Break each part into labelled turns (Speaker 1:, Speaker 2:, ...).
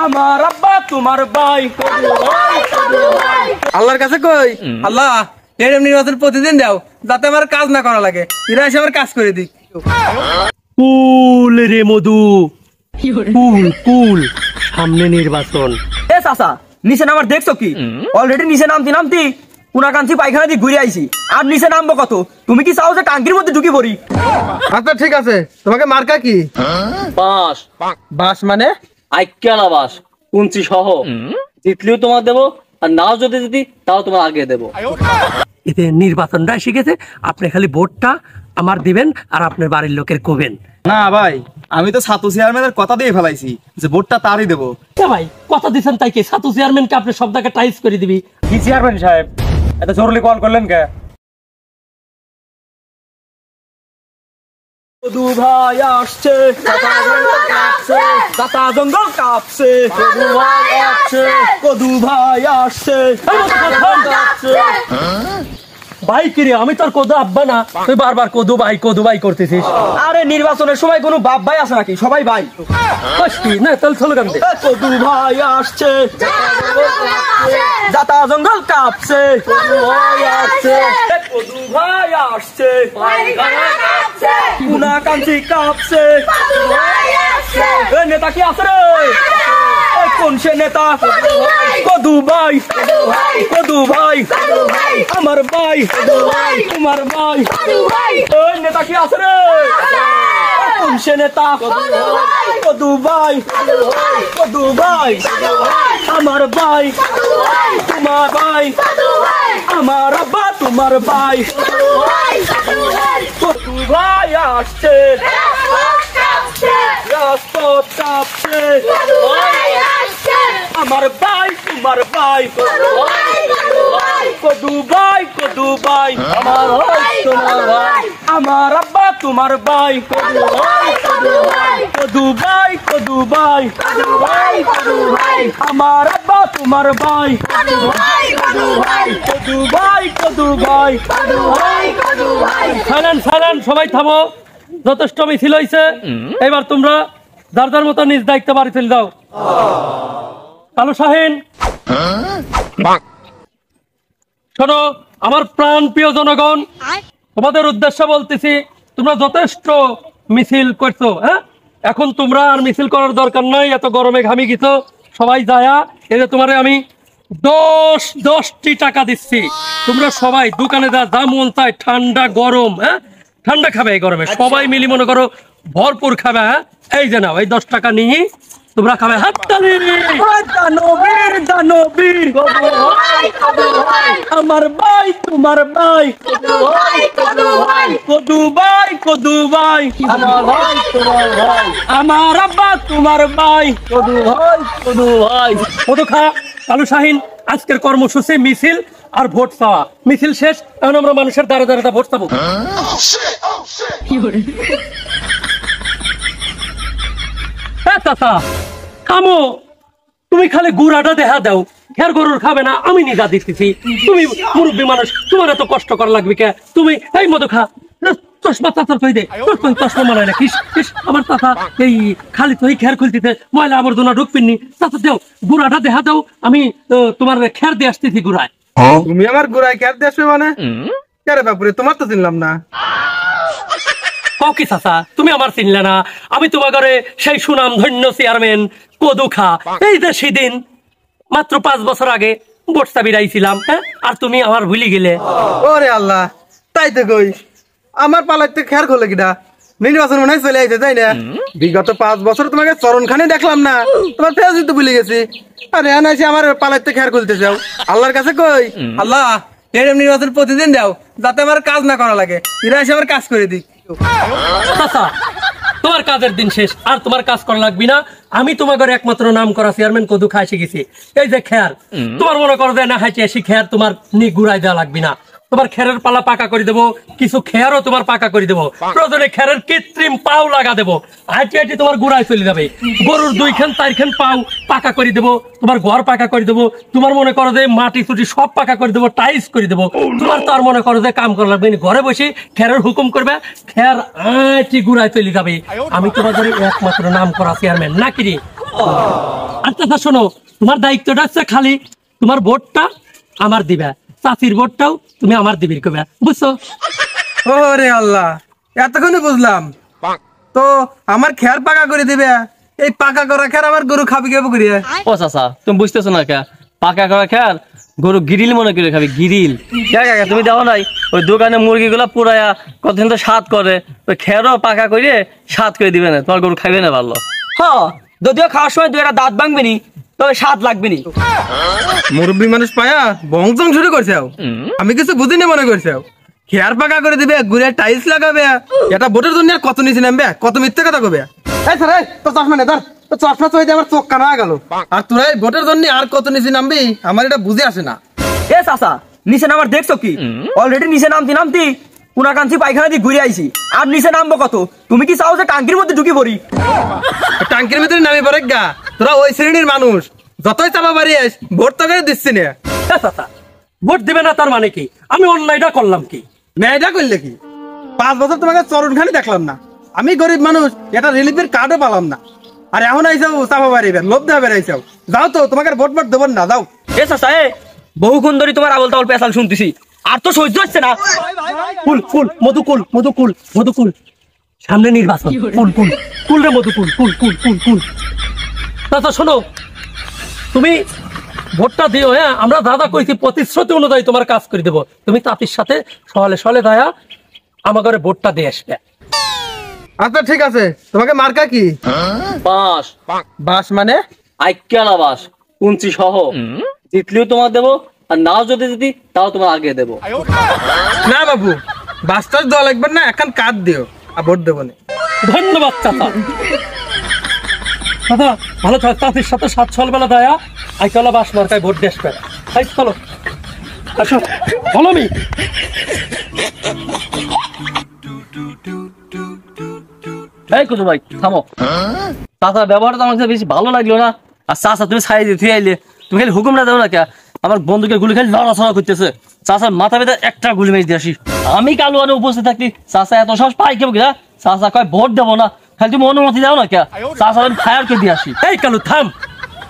Speaker 1: আমার আব্বা তোমার ভাই।
Speaker 2: আল্লাহর কাছে কই আল্লাহ এরম নির্বাচন প্রতিদিন দাও যাতে আমার কাজ না করা লাগে, এরা এসে আমার কাজ করে দিক।
Speaker 3: কুল রে মধু, কুল কুল, সামনে নির্বাচন।
Speaker 1: এ চাচা নিচে নামার দেখছো কি? অলরেডি নিচে নামতি নামতি কুনাকাঞ্চি পায়খানা দিয়ে ঘুরে আইছি, আর নিচে নামবো কত? তুমি কি চাও যে টাঙ্কির মধ্যে ঢুকি পড়ি?
Speaker 2: আচ্ছা ঠিক আছে, তোমাকে মার্কা কি?
Speaker 4: বাস।
Speaker 2: বাস মানে?
Speaker 4: আইক্যালা বাস, কুঞ্চি সহ। জিতলেও তোমার দেবো, আর নাও যদি জিতি তাও তোমার আগে দেবো।
Speaker 3: এতে নির্বাচনটা এসে গেছে, আপনি খালি ভোটটা আমার দিবেন আর আপনার বাড়ির লোকের কবেন।
Speaker 5: না ভাই, আমি তো ছাত্র চেয়ারম্যানের কথা দিয়ে ফেলাইছি যে ভোটটা তারই দেবো।
Speaker 3: ভাই কথা দিচ্ছেন তাই কি ছাত্র চেয়ারম্যানকে আপনি সব জায়গায় টাইস করে দিবি?
Speaker 1: কি চেয়ারম্যান সাহেব এত জরুরি কল করলেন কে? কদু ভাই আসছে, দাতা জঙ্গল কাঁপছে, কদু ভাই আসছে, কদু ভাই আসছে।
Speaker 3: ভাই কিরে, আমি তোর কদু আব্বা না, তুই বারবার কদু ভাই করতেছিস।
Speaker 1: আরে নির্বাচনের সময় কোনো বাপ ভাই আছে নাকি? সবাই ভাই।
Speaker 3: না তাহলে চলো গান দে।
Speaker 1: কদু ভাই আসছে, দাতা জঙ্গল কাঁপছে, কদু ভাই আসছে, কদু ভাই আসছে, কুনাকাঞ্চি কাঁপছে। নেতা কি আছে রে? কোন সে নেতা? কদু ভাই, কদু ভাই, আমার ভাই, তোমার ভাই। ওই নেতা কি আছে রে? কোন সে নেতা? কদু ভাই, কদু ভাই, আমার ভাই, তোমার ভাই, আমার আব্বা তোমার ভাই। কদু ভাই আসছে, রাজপথ কাঁপছে, আমার ভাই তোমার ভাই। কদু ভাই, কদু ভাই, আমার ভাই তোমার ভাই, আমার আব্বা তোমার ভাই। কদু ভাই, কদু ভাই, কদু ভাই, কদু ভাই, আমার আব্বা তোমার ভাই। কদু ভাই, কদু ভাই,
Speaker 3: সাইলেন্ট সবাই থামো, যথেষ্ট মিছিল হয়েছে। এবার তোমরা যার যার মতো নিজ দায়িত্ব বাড়ি চলে যাও। কালু শাহিন, শোনো আমার প্রাণ প্রিয় জনগণ, তোমাদের উদ্দেশ্য বলতেছি, তোমরা যথেষ্ট মিছিল করছো। হ্যাঁ, এখন তোমরা আর মিছিল করার দরকার নাই, এত গরমে ঘামি গেছো। সবাই যায়া এই যে তোমারে আমি 10টি টাকা দিচ্ছি, তোমরা সবাই দোকানে যা মন চায়, ঠান্ডা গরম, হ্যাঁ ঠান্ডা খাবে এই গরমে, সবাই মিলি মনে করো ভরপুর খাবে। হ্যাঁ, এই যে নাও, এই 10 টাকা নিয়ে তোমরা খাবে। হাততালি।
Speaker 1: দানবীর, দানবীর, আমার ভাই তোমার ভাই। কদু ভাই, কদু ভাই, আমার ভাই তোমার ভাই, আমার আব্বা তোমার ভাই। কদু ভাই, কদু ভাই।
Speaker 3: মধু খা। কালু শাহিন, আজকের কর্মসূচি মিছিল আর ভোট চাওয়া। মিছিল শেষ, এখন আমরা মানুষের দ্বারা দ্বারা ভোট চাবো। থামো, তুমি খালি গুড়াটা দেখা দাও, ঘের গরুর খাবে না, আমি নিজা দিতেছি। তুমি মুরব্বী মানুষ, তোমার এত কষ্ট করা লাগবে কে? তুমি এই মধু খা। চশমা চাচার কই দে, তোর চশমা মানায় না। আমার চাচা এই খালি তো খের খুলতেছে, ময়লা আবর্জনা ঢুকপিনি। চাচা দেও, গুড়াটা দেখা দাও, আমি তোমার খের দিয়ে আসতেছি গুড়ায়।
Speaker 2: তুমি আমার গুড়ায় খের দিয়ে আসবে মানে? কেরে বাপুরে, তোমার তো চিনলাম না।
Speaker 3: কি চাচা, তুমি আমার চিনলে না? আমি তোমার ঘরে সেই সুনাম ধন্য চেয়ারম্যান কদু খা। এই যে সেদিন মাত্র 5 বছর আগে ভোট চাবিরাইছিলাম। হ্যাঁ, আর তুমি আমার ভুলি গেলে।
Speaker 2: ওরে আল্লাহ, তাই তো কই, আমার পালাইতে খেয়ার খোলে কিনা? নির্বাচন মনে হয় চলে আইছে, তাই না? বিগত 5 বছর তোমাকে চরণখানে দেখলাম না, তোমার ফেসবুক তো ভুলে গেছি। আরে আনাইছে আমার পালাইতে খেয়ার খুলতে যাও। আল্লাহর কাছে কই আল্লাহ এরম নির্বাচন প্রতিদিন দাও যাতে আমার কাজ না করা লাগে, এরা এসে আমার কাজ করে দিক।
Speaker 3: চাচা, তোমার কাজের দিন শেষ, আর তোমার কাজ করা লাগবে না। আমি তোমার ঘরে একমাত্র নাম করা চেয়ারম্যান কদু খাই শিখেছি। এই যে খেয়ার, তোমার মনে করো যে না হাইতে এসে খেয়ার তোমার গুড়াই দেওয়া লাগবে না। তোমার খেরের পালা পাকা করে দেবো, কিছু খেয়ারও তোমার পাকা করে দেবো, প্রয়োজনে খেরের কৃত্রিম পাও লাগা দেবো, হাঁটি হাঁটি তোমার গোড়ায় চলে যাবে। গরুর 2-4 পাও পাকা করে দেবো, তোমার ঘর পাকা করে দেবো, তোমার মনে করো যে মাটি চুটি সব পাকা করে দেবো, টাইলস করে দেবো। তোমার তার মনে করো যে কাম করা লাগবে, ঘরে বসে খেরের হুকুম করবে, খের আঁটি গোড়ায় চলে যাবে। আমি তোমাদের একমাত্র নাম করা চেয়ারম্যান নাকি রে? আচ্ছা শোনো, তোমার দায়িত্বটা হচ্ছে খালি তোমার ভোটটা আমার দিবে, চাষির ভোটটাও তুমি আমার দিবির কবে, বুঝছো?
Speaker 2: ওরে আল্লাহ, এতক্ষণে বুঝলাম। তো আমার খের পাকা করে দিবে, এই পাকা করা খের আমার গরু খাবি খাবো করিয়া।
Speaker 4: ও চাচা, তুমি বুঝতেছো না কে? পাকা করা খেয়াল গরু গিরিল মনে করে খাবি, গিরিল। তুমি দেখো নাই ওই দোকানে মুরগি গুলা পুরায়া কতদিন তো স্বাদ করে, ওই খেরও পাকা করে স্বাদ করে দিবে না, তোমার গরু খাইবে না ভালো।
Speaker 1: হ্যাঁ, যদিও খাওয়ার সময় 2 একটা দাঁত ভাঙবে নি, তবে স্বাদ লাগবে নি।
Speaker 2: মুরব্বী মানুষ পায়া বংশং শুরু করছে। আমি কিছু বুঝিনি মনে করছে। খেয়ার পাকা করে দিবে, ঘুরে টাইলস লাগাবে, এটা ভোটের জন্য আর কত নিচে নামবে, কত মিথ্যে কথা কবে। এই স্যার, তো চশমা নে ধর, তো চশমা চইতে আমার চোখ কানা গেল। আর তোরা এই ভোটের জন্য আর কত নিচে নামবি, আমার এটা বুঝে আসে না।
Speaker 1: এ চাচা, নিচে নামার দেখছো কি? অলরেডি নিচে নামতি কুনাকাঞ্চি পায়খানা দিয়ে ঘুরে আইছি, আর নিচে নামবো কত? তুমি কি চাও যে টাঙ্কির মধ্যে ঢুকে পড়ি?
Speaker 2: টাঙ্কির ভিতরে নামি পড়ে গা, তোরা ওই শ্রেণীর মানুষ, যতই চাপা বাড়ি আস ভোট তো করে দিচ্ছি না।
Speaker 3: চাচা, ভোট দিবে না তার মানে কি? আমি অন্যায়টা করলাম কি?
Speaker 2: মেয়েটা করলে কি? 5 বছর তোমাকে চরণখানি দেখলাম না, আমি গরিব মানুষ, এটা রিলিফের কার্ডও পালাম না, আর এখন আইসাও চাপা বাড়ি লোভ দেওয়া বেড়াইছাও। যাও তো, তোমাকে ভোট দেবো না, যাও।
Speaker 1: এ চাচা, বহুক্ষণ ধরে তোমার আবল তাবল পেশাল শুনতেছি, আর তো সহ্য হচ্ছে না।
Speaker 3: মধুকুল সামনে নির্বাচন, কুল রে মধুকুল, কুল। চাচা শোনো, তুমি ভোটটা দিও, হ্যাঁ? আমরা দাদা কইছি প্রতিশ্রুতি অনুযায়ী তোমার কাজ করে দেবো। তুমি তাঁতির সাথে সলে দয়া আমার ঘরে ভোটটা দিয়ে আসবে।
Speaker 2: আচ্ছা ঠিক আছে, তোমাকে মার্কা কি?
Speaker 4: বাস।
Speaker 2: বাস মানে?
Speaker 4: আইক্যালা বাস, কুঞ্চি সহ। জিতলেও তোমার দেবো, আর নাও যদি জিতি তাও তোমার আগে দেবো।
Speaker 2: না বাবু, বাসটার দেওয়া লাগবে না, এখন কার্ড দিও, আর ভোট দেবো না।
Speaker 3: ধন্যবাদ চাচা। দাদা ভালো থাক, তাঁতির সাথে 7 সকালবেলা দয়া আইকলা বাস মার্কায় ভোট দিয়ে আসবে। চলো আসো, বলো মি।
Speaker 4: এই কুতু ভাই থামো, চাচার ব্যবহারটা আমার কাছে বেশি ভালো লাগলো না। আর চাচা তুমি ছাই দিয়ে তুই আইলে, তুমি খালি হুকুমটা দেবো না কে? আমার বন্ধুকে গুলি খালি লড়াছড়া করতেছে, চাচার মাথা বেঁধে একটা গুলি মেরে দিয়ে আসি। আমি কালু আনে উপস্থিত থাকতি, চাচা এত সাহস পাই কেউ কিনা? চাচা কয় ভোট দেবো না, খালি তুমি অনুমতি দাও না কে? চাচা আমি ফায়ার করে দিয়ে আসি।
Speaker 3: এই কালু থাম,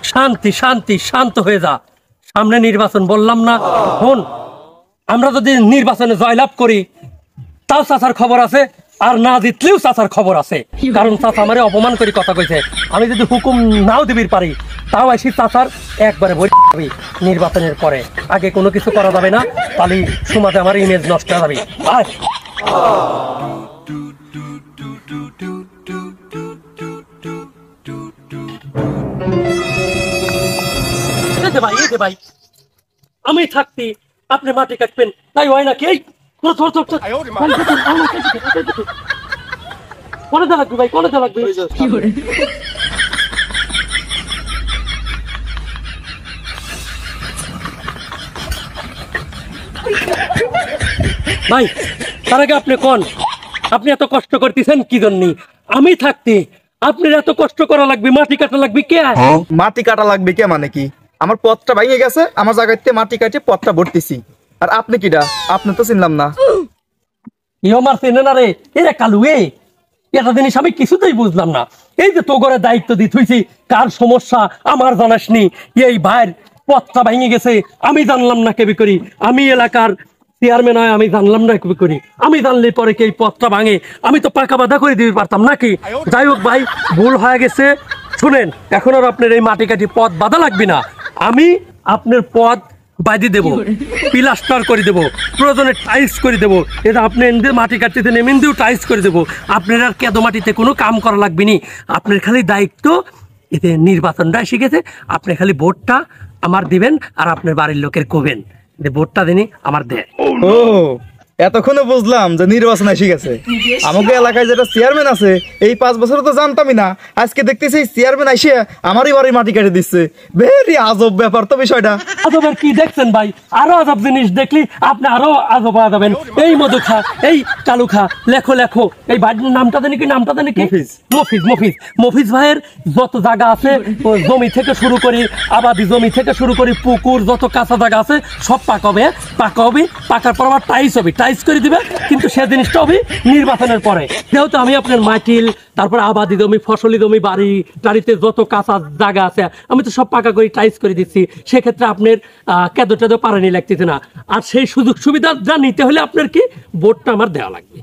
Speaker 3: শান্ত হয়ে যা। সামনে নির্বাচন বললাম না? শোন, আমরা যদি নির্বাচনে জয়লাভ করি তাও চাচার খবর আছে, আর না জিতলেও চাচার খবর আছে, কারণ চাচা আমারে অপমান করে কথা কইছে। আমি যদি হুকুম নাও দিবির পারি, তাও আসি চাচার একবারে বই নির্বাচনের পরে। আগে কোনো কিছু করা যাবে না, তাহলে সমাজে আমার ইমেজ নষ্ট হয়ে যাবে। ভাই আমি থাকতে আপনি মাটি কাটবেন, তাই হয় নাকি? এই কোনে লাগবে ভাই, কোনে লাগবে? ভাই তার আগে আপনি কোন, আপনি এত কষ্ট করতেছেন কি জন্য? আমি থাকতে আপনার এত কষ্ট করা লাগবে, মাটি কাটা লাগবে কে?
Speaker 5: মাটি কাটা লাগবে কে মানে কি? আমার পথটা ভেঙে গেছে, আমার জায়গাতে মাটি কাটে পথটা ভরতেছি। আর আপনি কিডা? আপনি তো চিনলাম না।
Speaker 3: আমার চেনে না রে, এরা কালু। এটা জিনিস আমি কিছুতেই বুঝলাম না। এই যে তো ঘরে দায়িত্ব দিয়ে থুইছি, কার সমস্যা আমার জানাসনি, এই ভাইয়ের পথটা ভেঙে গেছে আমি জানলাম না কেবি করি, আমি এলাকার চেয়ারম্যান হয় আমি জানলাম না কেবি করি, আমি জানলে পরে কি এই পথটা ভাঙে? আমি তো পাকা বাধা করে দিতে পারতাম নাকি? যাই হোক ভাই, ভুল হয়ে গেছে। শুনেন, এখন আর আপনার এই মাটি কাটি পথ বাধা লাগবে না, আমি আপনার পথ বাঁধি দেবো, প্লাস্টার করে দেবো, প্রয়োজনে টাইলস করে দেবো। এটা আপনি মাটি কাটতে নেমেন দিয়েও টাইলস করে দেবো। আপনার আর কেদো মাটিতে কোনো কাম করা লাগবে নি। আপনার খালি দায়িত্ব, এতে নির্বাচনটা এসে গেছে, আপনি খালি ভোটটা আমার দিবেন আর আপনার বাড়ির লোকের কবেন যে ভোটটা দিনই আমার দেয়।
Speaker 5: ও এতক্ষণে বুঝলাম যে নির্বাচন এসে গেছে। আমাকে এলাকায় যেটা চেয়ারম্যান আছে এই 5 বছরে তো জানতামই না, আজকে দেখতেছি চেয়ারম্যান এসে আমারই বাড়ি মাটি কেটে দিচ্ছে। ভেরি আজব ব্যাপার তো বিষয়টা।
Speaker 3: আজবের কি দেখছেন ভাই? আরো আজব জিনিস দেখলি আপনি আরো আজব হয়ে যাবেন। এই মধু খা, এই কালু খা, লেখো লেখো। এই বাড়ির নামটা জানি কি? নামটা জানি কি? মফিজ ভাইয়ের যত জায়গা আছে, জমি থেকে শুরু করি, আবাদি জমি থেকে শুরু করি, পুকুর যত কাঁচা জায়গা আছে সব পাকাবে। পাকার পর আবার টাইস করে দিবে, কিন্তু সে জিনিসটা হবে নির্বাচনের পরে। যেহেতু আমি আপনার মাটিল, তারপর আবাদি জমি, ফসলি জমি, বাড়িতে যত কাঁচা জায়গা আছে আমি তো সব পাকা করে টাইস করে দিচ্ছি। সেক্ষেত্রে আপনার কেদো টেদো পারানি লাগতেছে না। আর সেই সুযোগ সুবিধা যা নিতে হলে আপনার কি ভোটটা আমার দেওয়া লাগবে।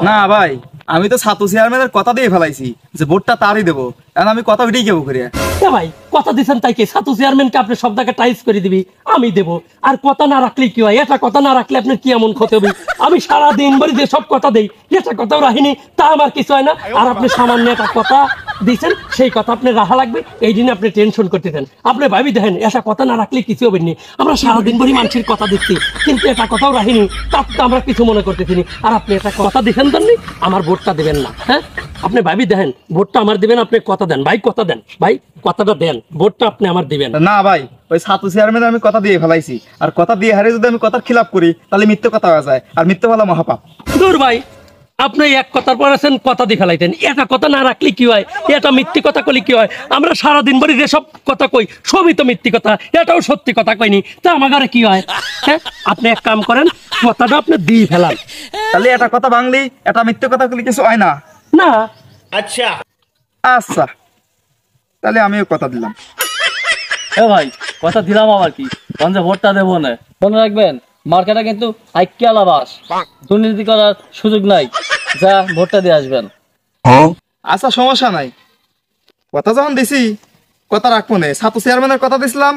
Speaker 5: না ভাই, আমি তো ছাত্র চেয়ারম্যানের কথা দিয়ে ফেলাইছি যে ভোটটা তারই দেবো, এখন আমি কথা উঠেই কেবো করিয়া।
Speaker 3: ভাই কথা দিচ্ছেন তাই কি? ছাত্র চেয়ারম্যানকে আপনি সব জায়গায় টাইস করে দিবি, আমি দেবো। আর কথা না রাখলে কি হয়? এটা কথা না রাখলে আপনার কি এমন ক্ষতি হবে? আমি সারাদিন বাড়ি যে সব কথা দেই, এটা কথাও রাখিনি, তা আমার কিছু হয় না। আর আপনি সামান্য একটা কথা দিচ্ছেন, সেই কথা আপনি রাখা লাগবে, এই দিনে আপনি টেনশন করতেছেন। আপনি ভাবি দেখেন, এটা কথা না রাখলে কিছু হবে না। আমরা সারাদিন বাড়ি মানুষের কথা দিচ্ছি, কিন্তু এটা কথাও রাখিনি, তার তো আমরা কিছু মনে করতেছি। আর আপনি এটা কথা দিচ্ছেন জাননি, আমার ভোটটা দেবেন না। হ্যাঁ, আপনি ভাবি দেখেন, ভোটটা আমার দিবেন, আপনি কথা দেন ভাই, কথা দেন ভাই, কথাটা দেন, ভোটটা আপনি আমার দিবেন
Speaker 5: না ভাই, ওই ছাত্র চেয়ারম্যান আমি কথা দিয়ে ফেলাইছি, আর কথা দিয়ে হারে যদি আমি কথার খিলাপ করি তাহলে মিথ্যে কথা হয়ে যায়, আর মিথ্যে বলা মহাপাপ।
Speaker 3: দূর ভাই, আপনি এক কথার পর আছেন কথা দিয়ে ফেলাইতেন। এটা কথা না রাখলে কি হয়? এটা মিথ্যে কথা কইলে কি হয়? আমরা সারাদিন বাড়ি যেসব কথা কই সবই তো মিথ্যে কথা, এটাও সত্যি কথা কইনি, তা আমার ঘরে কি হয়? হ্যাঁ, আপনি এক কাম করেন, কথাটা আপনি দিয়ে ফেলান।
Speaker 5: তাহলে এটা কথা বাংলি, এটা মিথ্যে কথা বলি কিছু হয় না?
Speaker 3: না।
Speaker 5: আচ্ছা, তাহলে আমিও কথা দিলাম।
Speaker 4: ভাই কথা দিলাম আবার কি, যে ভোটটা দেবো না। মনে রাখবেন, মার্কেটে কিন্তু আইকিয়ালা বাস, দুর্নীতি করার সুযোগ নাই। যা ভোটটা দিয়ে আসবেন।
Speaker 5: আচ্ছা, সমস্যা নাই, কথা যখন দিছি কথা রাখবো না। ছাত্র চেয়ারম্যানের কথা দিছিলাম,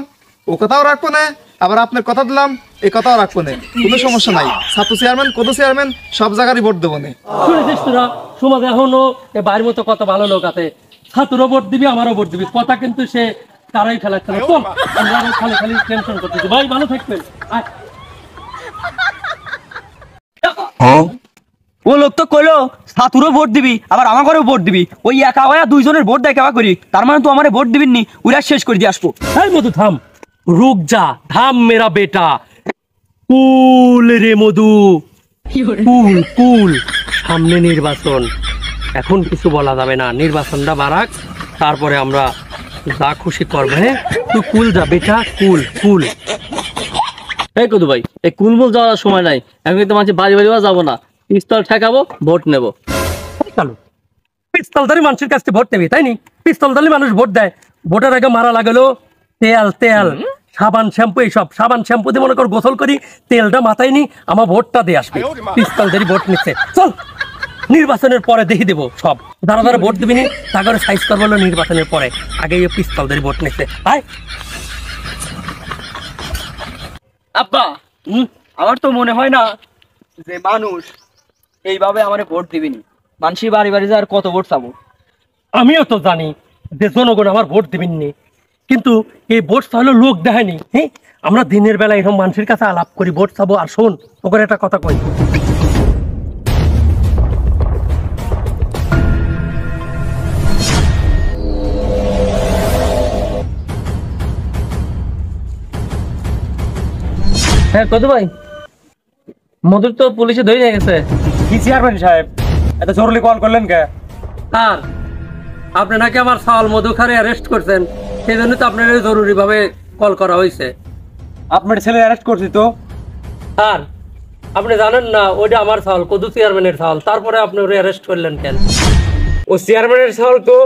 Speaker 5: ও কথাও রাখবো না, আবার আপনার কথা দিলাম, এই কথাও রাখবো না, কোনো সমস্যা নাই। ছাত্র চেয়ারম্যান, কোন চেয়ারম্যান, সব জায়গারই ভোট দেবো না।
Speaker 3: শুনেছিস তোরা, সমাজে এখনো বাড়ির মতো কত ভালো লোক আছে, ছাত্রও ভোট দিবি, আমারও ভোট দিবি, কথা কিন্তু সে তারাই ফেলাচ্ছে না। চল, আমরা খালি খালি টেনশন করতেছি। ভাই ভালো থাকবেন।
Speaker 1: ও লোক তো কইলো ছাত্রও ভোট দিবি, আবার আমার ঘরেও ভোট দিবি, ওই একা হয়ে দুইজনের ভোট দেয় কেবা করি, তার মানে তো আমার ভোট দিবেন নি, ওরা শেষ করে দিয়ে আসবো।
Speaker 3: এই মধু থাম, রুক যা, থাম মেরা বেটা, কুল রে মধু, কুল কুল। সামনে নির্বাচন, এখন কিছু বলা যাবে না, নির্বাচনটা বাড়াক, তারপরে আমরা যা খুশি করবো। হ্যাঁ, তুই কুল যা বেটা, কুল কুল।
Speaker 4: এই কদু ভাই, এই কুলমুল যাওয়ার সময় নাই, আমি কিন্তু মানুষের বাড়ি বাড়ি যাবো না, পিস্তল ঠেকাবো, ভোট নেবো।
Speaker 3: পিস্তলধারী মানুষের কাছ থেকে ভোট নেবি, তাই নি? পিস্তলধারী মানুষ ভোট দেয়, ভোটের আগে মারা লাগলো তেল, সাবান শ্যাম্পু, এইসব সাবান শ্যাম্পু দিয়ে মনে কর গোসল করি, তেলটা মাথায় নি, আমার ভোটটা দিয়ে আসবে। পিস্তলধারী ভোট নিচ্ছে, চল নির্বাচনের পরে দেখি দেবো সব। যারা যারা ভোট দিবি নি তাকে সাইজ করবো নির্বাচনের পরে, আগে পিস্তলধারী ভোট নিচ্ছে। আয়
Speaker 1: আব্বা, আমার তো মনে হয় না যে মানুষ এইভাবে আমার ভোট দিবেনি। মানুষ বাড়ি বাড়ি যায় আর কত ভোট চাবো?
Speaker 3: আমিও তো জানি যে জনগণ আমার ভোট দিবেননি, কিন্তু এই ভোট চাইলে লোক দেখায়নি। হ্যাঁ, আমরা দিনের বেলা এরকম মানুষের কাছে আলাপ করি, ভোট চাবো। আর শোন, ওখানে একটা কথা কই,
Speaker 4: হ্যাঁ কদু ভাই, মধুর তো পুলিশে ধরে নিয়ে গেছে।
Speaker 1: কি চেয়ারম্যান সাহেব, এত জরুরি কল করলেন কে?
Speaker 3: আর আপনি নাকি আমার সাওয়াল মধু খারে অ্যারেস্ট করছেন, সেই জন্য তো আপনার জরুরি ভাবে কল করা হয়েছে।
Speaker 1: আপনার ছেলে অ্যারেস্ট করছি তো।
Speaker 3: আর আপনি জানেন না ওইটা আমার সাওয়াল, কদু চেয়ারম্যানের সাওয়াল, তারপরে আপনি ওরে অ্যারেস্ট করলেন কেন?
Speaker 1: ও চেয়ারম্যানের সওয়াল তো,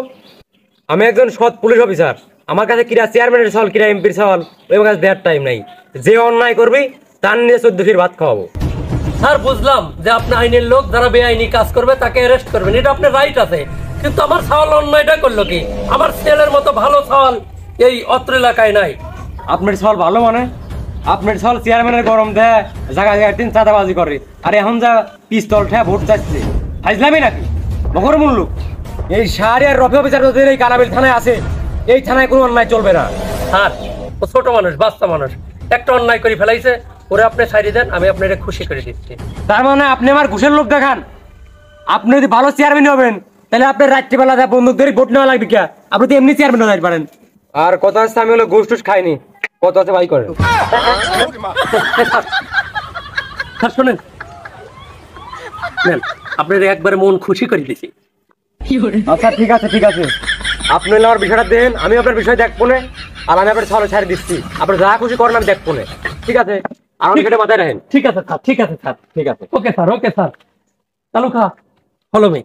Speaker 1: আমি একজন সৎ পুলিশ অফিসার, আমার কাছে কিরা চেয়ারম্যানের সওয়াল কিরা এমপির সওয়াল ওই কাছে দেওয়ার টাইম নাই। যে অন্যায় করবি তার নিয়ে 14 ফির ভাত খাওয়াবো।
Speaker 3: স্যার বুঝলাম যে আপনি আইনের লোক, যারা বেআইনি কাজ করবে তাকে অ্যারেস্ট করবেন, এটা আপনার রাইট আছে, কিন্তু আমার সাওয়াল অন্যায়টা করলো কি? আমার ছেলের মতো ভালো সাওয়াল এই অত্র এলাকায় নাই।
Speaker 1: আপনার সওয়াল ভালো মানে? আপনার সওয়াল চেয়ারম্যানের গরম দেয়, জায়গা জায়গায় দিন চাঁদাবাজি করে, আর এখন যা পিস্তল ঠেয়া ভোট চাচ্ছে, ফাইজলামি নাকি? মকর মূল্য এই শাহরি আর রফি অফিসার যদি এই কালাবিল থানায় আছে, এই থানায় কোনো অন্যায় চলবে না।
Speaker 3: স্যার ও ছোট মানুষ, বাচ্চা মানুষ, একটা অন্যায় করে ফেলাইছে, ও করে আপনি ছাড়িয়ে দেন, আমি আপনাকে খুশি করে দিচ্ছি।
Speaker 1: তার মানে আপনি আমার ঘুষের লোক দেখান। আপনি যদি ভালো চেয়ারম্যান হবেন তাহলে আপনার রাত্রিবেলা যা বন্দুক ধরে ভোট নেওয়া লাগবে কে? আপনি তো এমনি চেয়ারম্যান হতে পারেন। আর কথা হচ্ছে আমি হলো ঘুষ টুস খাইনি, কথা হচ্ছে ভাই করেন।
Speaker 3: স্যার শোনেন, নেন, আপনার একবারে মন খুশি করে দিছি।
Speaker 1: আচ্ছা ঠিক আছে ঠিক আছে, আপনি হলে আমার বিষয়টা দেন, আমি আপনার বিষয় দেখবো না। আর আমি আপনার ছলে ছাড়ে দিচ্ছি, আপনি যা খুশি করেন আমি দেখবো না। ঠিক আছে, আর আমাকে এটা মাথায় রাখেন।
Speaker 3: ঠিক আছে স্যার, ঠিক আছে স্যার,
Speaker 1: ঠিক আছে।
Speaker 3: Okay sir, okay sir. চালু খা, ফলো মি।